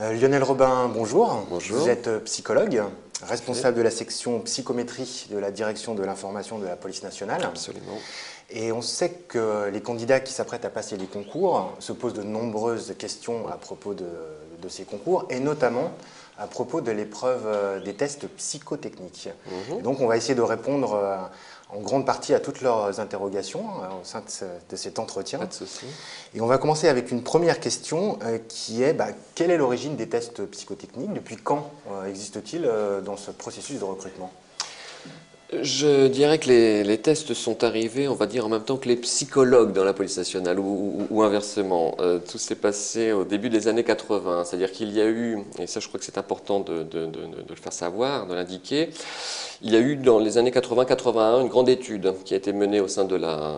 Lionel Robin, bonjour. Bonjour. Vous êtes psychologue, responsable de la section psychométrie de la direction de l'information de la police nationale. Absolument. Et on sait que les candidats qui s'apprêtent à passer les concours se posent de nombreuses questions à propos de ces concours, et notamment à propos de l'épreuve des tests psychotechniques. Et donc on va essayer de répondre en grande partie à toutes leurs interrogations au sein de cet entretien. Pas de souci. Et on va commencer avec une première question qui est quelle est l'origine des tests psychotechniques? Depuis quand existe-t-il dans ce processus de recrutement? Je dirais que les tests sont arrivés, on va dire, en même temps que les psychologues dans la police nationale, ou inversement. Tout s'est passé au début des années 80, c'est-à-dire qu'il y a eu, et ça je crois que c'est important de le faire savoir, de l'indiquer, il y a eu dans les années 80-81 une grande étude qui a été menée au sein de la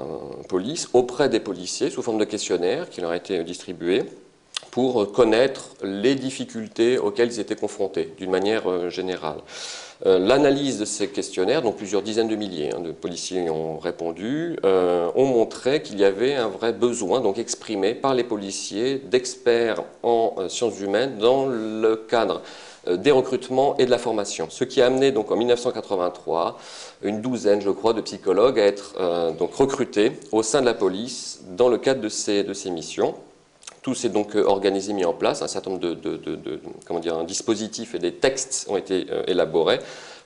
police, auprès des policiers, sous forme de questionnaires qui leur a été distribués, pour connaître les difficultés auxquelles ils étaient confrontés, d'une manière générale. L'analyse de ces questionnaires, donc plusieurs dizaines de milliers de policiers ont répondu, ont montré qu'il y avait un vrai besoin donc exprimé par les policiers d'experts en sciences humaines dans le cadre des recrutements et de la formation. Ce qui a amené donc en 1983 une douzaine, je crois, de psychologues à être donc recrutés au sein de la police dans le cadre de ces missions. Tout s'est donc organisé, mis en place, un certain nombre un dispositif et des textes ont été élaborés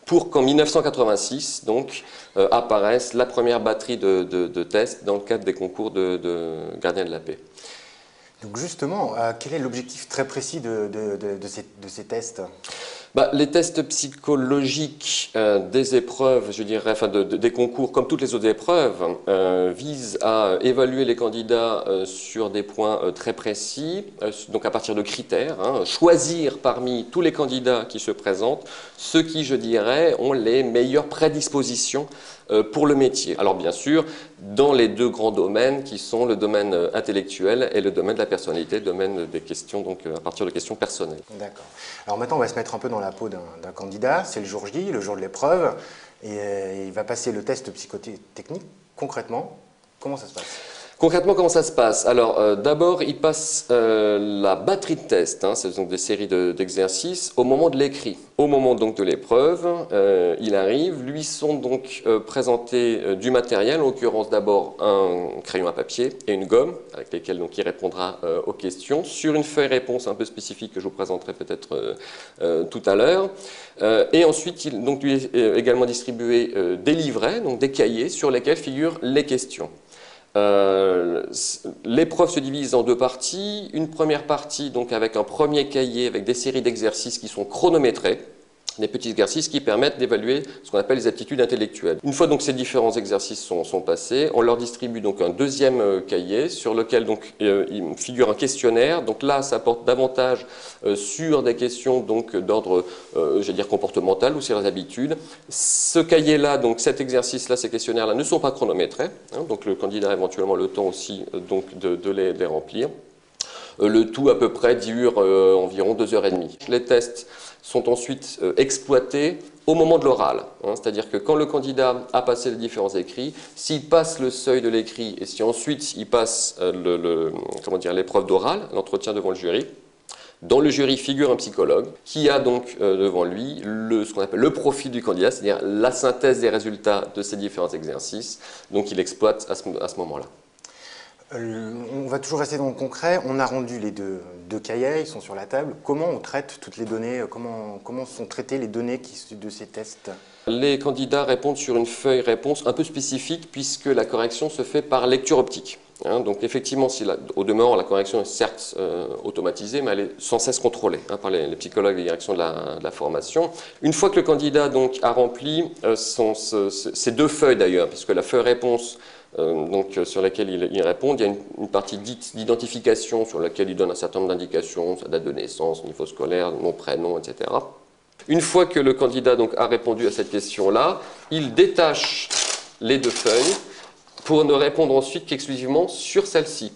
pour qu'en 1986 donc, apparaisse la première batterie de tests dans le cadre des concours de gardiens de la paix. Donc justement, quel est l'objectif très précis de ces tests? Les tests psychologiques des épreuves, je dirais, enfin des concours, comme toutes les autres épreuves, visent à évaluer les candidats sur des points très précis, donc à partir de critères, choisir parmi tous les candidats qui se présentent ceux qui, je dirais, ont les meilleures prédispositions pour le métier. Alors bien sûr, dans les deux grands domaines qui sont le domaine intellectuel et le domaine de la personnalité, le domaine des questions, donc à partir de questions personnelles. D'accord. Alors maintenant, on va se mettre un peu dans la peau d'un candidat. C'est le jour J, le jour de l'épreuve, et il va passer le test psychotechnique. Concrètement, comment ça se passe? Concrètement, comment ça se passe? Alors, d'abord, il passe la batterie de tests, ce sont des séries d'exercices, au moment de l'écrit. Au moment donc de l'épreuve, il arrive, lui sont donc présentés du matériel, en l'occurrence d'abord un crayon à papier et une gomme, avec lesquels donc, il répondra aux questions, sur une feuille réponse un peu spécifique que je vous présenterai peut-être tout à l'heure. Et ensuite, il donc, lui est également distribué des livrets, donc des cahiers sur lesquels figurent les questions. L'épreuve se divise en deux parties. Une première partie donc avec un premier cahier avec des séries d'exercices qui sont chronométrés, des petits exercices qui permettent d'évaluer ce qu'on appelle les aptitudes intellectuelles. Une fois donc ces différents exercices sont passés, on leur distribue donc un deuxième cahier sur lequel donc il figure un questionnaire. Donc là, ça porte davantage sur des questions donc d'ordre, j'allais dire comportemental ou sur les habitudes. Ce cahier-là, donc cet exercice-là, ces questionnaires-là ne sont pas chronométrés, donc le candidat a éventuellement le temps aussi donc de les remplir. Le tout à peu près dure environ 2h30. Les tests sont ensuite exploités au moment de l'oral. C'est-à-dire que quand le candidat a passé les différents écrits, s'il passe le seuil de l'écrit et si ensuite il passe l'épreuve d'oral, l'entretien devant le jury, dans le jury figure un psychologue qui a donc devant lui ce qu'on appelle le profil du candidat, c'est-à-dire la synthèse des résultats de ces différents exercices. Donc il exploite à ce moment-là. On va toujours rester dans le concret. On a rendu les deux cahiers, ils sont sur la table. Comment on traite toutes les données? Comment sont traitées les données de ces tests? Les candidats répondent sur une feuille réponse un peu spécifique puisque la correction se fait par lecture optique. Donc effectivement, au demeurant, la correction est certes automatisée, mais elle est sans cesse contrôlée par les psychologues des directions de la formation. Une fois que le candidat donc, a rempli ces deux feuilles d'ailleurs, puisque la feuille réponse sur laquelle il répond, il y a une partie d'identification sur laquelle il donne un certain nombre d'indications, sa date de naissance, niveau scolaire, nom, prénom, etc. Une fois que le candidat donc, a répondu à cette question-là, il détache les deux feuilles pour ne répondre ensuite qu'exclusivement sur celle-ci.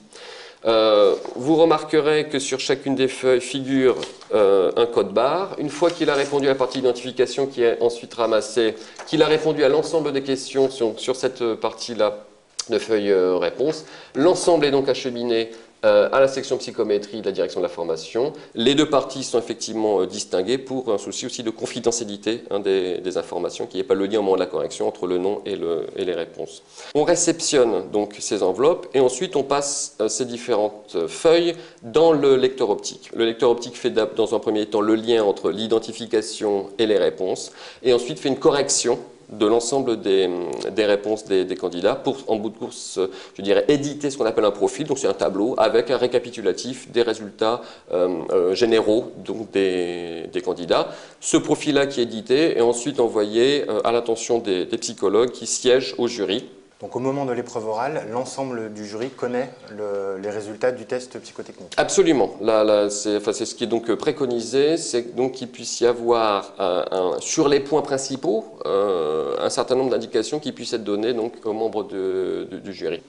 Vous remarquerez que sur chacune des feuilles figure un code barre. Une fois qu'il a répondu à la partie d'identification qui est ensuite ramassée, qu'il a répondu à l'ensemble des questions sur cette partie-là de feuilles réponse, l'ensemble est donc acheminé à la section psychométrie de la direction de la formation. Les deux parties sont effectivement distinguées pour un souci aussi de confidentialité des informations, qu'il n'y ait pas le lien au moment de la correction entre le nom et les réponses. On réceptionne donc ces enveloppes et ensuite on passe ces différentes feuilles dans le lecteur optique. Le lecteur optique fait dans un premier temps le lien entre l'identification et les réponses et ensuite fait une correction de l'ensemble des réponses des candidats pour, en bout de course, je dirais, éditer ce qu'on appelle un profil, donc c'est un tableau avec un récapitulatif des résultats généraux donc des candidats. Ce profil-là qui est édité est ensuite envoyé à l'attention des psychologues qui siègent au jury. Donc au moment de l'épreuve orale, l'ensemble du jury connaît les résultats du test psychotechnique. Absolument. C'est ce qui est donc préconisé, c'est donc qu'il puisse y avoir sur les points principaux un certain nombre d'indications qui puissent être données donc aux membres du jury.